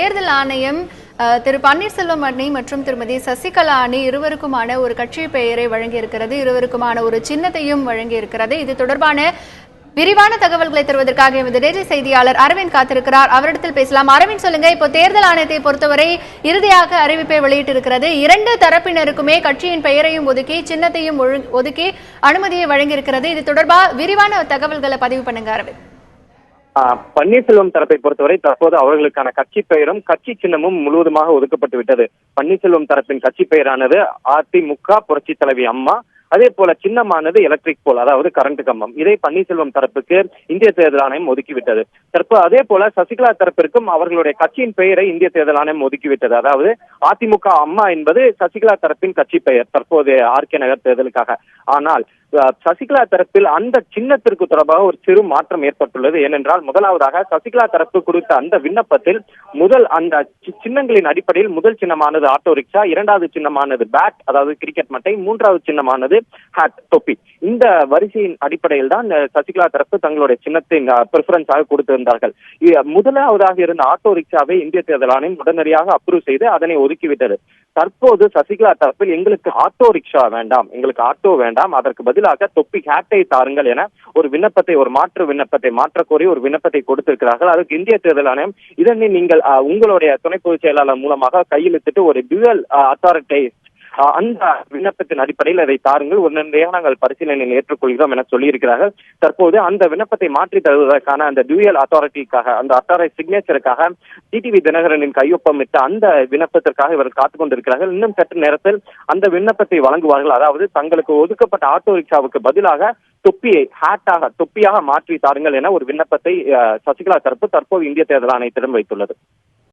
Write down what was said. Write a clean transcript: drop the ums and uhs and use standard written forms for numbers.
தேர்தல் ஆணையம் திரு பன்னீர்செல்வம் அணி மற்றும் திருமதி சசிகலா அணி இருவருக்குமான ஒரு கட்சி பெயரை வழங்கியிருக்கிறது. இருவருக்குமான ஒரு சின்னத்தையும் வழங்கியிருக்கிறது. இது தொடர்பான விரிவான தகவல்களை தருவதற்காக எமது டெய்லி செய்தியாளர் அரவிந்த் காத்திருக்கிறார். அவரிடத்தில் பேசலாம். அரவிந்த், சொல்லுங்க. இப்போ தேர்தல் ஆணையத்தை பொறுத்தவரை இறுதியாக அறிவிப்பை வெளியிட்டிருக்கிறது. இரண்டு தரப்பினருக்குமே கட்சியின் பெயரையும் ஒதுக்கி சின்னத்தையும் ஒதுக்கி அனுமதியை வழங்கியிருக்கிறது. இது தொடர்பாக விரிவான தகவல்களை பதிவு பண்ணுங்க அரவிந்த். பன்னீர்செல்வம் தரப்பை பொறுத்தவரை தற்போது அவர்களுக்கான கட்சி பெயரும் கட்சி சின்னமும் முழுவதுமாக ஒதுக்கப்பட்டு விட்டது. பன்னீர்செல்வம் தரப்பின் கட்சி பெயரானது அதிமுக புரட்சி தலைவி அம்மா, அதே போல சின்னமானது எலக்ட்ரிக் போல், அதாவது கரண்ட் கம்பம். இதை பன்னீர்செல்வம் தரப்புக்கு இந்திய தேர்தல் ஆணையம் ஒதுக்கிவிட்டது. அதே போல சசிகலா தரப்பிற்கும் அவர்களுடைய கட்சியின் பெயரை இந்திய தேர்தல் ஆணையம் ஒதுக்கிவிட்டது. அதாவது அதிமுக அம்மா என்பது சசிகலா தரப்பின் கட்சி பெயர் தற்போது ஆர்கே நகர் தேர்தலுக்காக. ஆனால் சசிகலா தரப்பில் அந்த சின்னத்திற்கு தொடர்பாக ஒரு சிறு மாற்றம் ஏற்பட்டுள்ளது. ஏனென்றால் முதலாவதாக சசிகலா தரப்பு கொடுத்த அந்த விண்ணப்பத்தில் அந்த சின்னங்களின் அடிப்படையில் முதல் சின்னமானது ஆட்டோ ரிக்ஷா, இரண்டாவது சின்னமானது பேட் அதாவது கிரிக்கெட் மட்டை, மூன்றாவது சின்னமானது ஹேட் தொப்பி. இந்த வரிசையின் அடிப்படையில் தான் சசிகலா தரப்பு தங்களுடைய சின்னத்தை பிரிஃபரன்ஸாக கொடுத்திருந்தார்கள். முதலாவதாக இருந்த ஆட்டோ ரிக்ஷாவை இந்திய தேர்தல் ஆணையம் உடனடியாக அப்ரூவ் செய்து அதனை ஒதுக்கிவிட்டது. தற்போது சசிகலா தரப்பில் எங்களுக்கு ஆட்டோ ரிக்ஷா வேண்டாம், எங்களுக்கு ஆட்டோ வேண்டாம், அதற்கு பதிலாக தொப்பி ஹேட்டை தாருங்கள் என ஒரு விண்ணப்பத்தை, ஒரு மாற்று விண்ணப்பத்தை மாற்றக்கோரி ஒரு விண்ணப்பத்தை கொடுத்திருக்கிறார்கள். அதுக்கு இந்திய தேர்தல் ஆணையம் இதனை நீங்கள் உங்களுடைய துணை பொதுச் செயலாளர் மூலமாக கையெழுத்திட்டு ஒரு டியூவல் அத்தாரிட்டி அந்த விண்ணப்பத்தின் அடிப்படையில் அதை தாருங்கள், உடனடியாக நாங்கள் பரிசீலனையில் ஏற்றுக்கொள்கிறோம் என சொல்லியிருக்கிறார்கள். தற்போது அந்த விண்ணப்பத்தை மாற்றி தருவதற்கான அந்த டியூயல் அத்தாரிட்டிக்காக, அந்த அத்தாரிட்டி சிக்னேச்சருக்காக டிடிவி தினகரனின் கையொப்பமிட்ட அந்த விண்ணப்பத்திற்காக இவர்கள் காத்துக் கொண்டிருக்கிறார்கள். இன்னும் சற்று நேரத்தில் அந்த விண்ணப்பத்தை வழங்குவார்கள். அதாவது தங்களுக்கு ஒதுக்கப்பட்ட ஆட்டோ ரிக்ஷாவுக்கு பதிலாக தொப்பியை தொப்பியாக மாற்றி தாருங்கள் என ஒரு விண்ணப்பத்தை சசிகலா தரப்பு தற்போது இந்திய தேர்தல் ஆணையத்திடம் வைத்துள்ளது.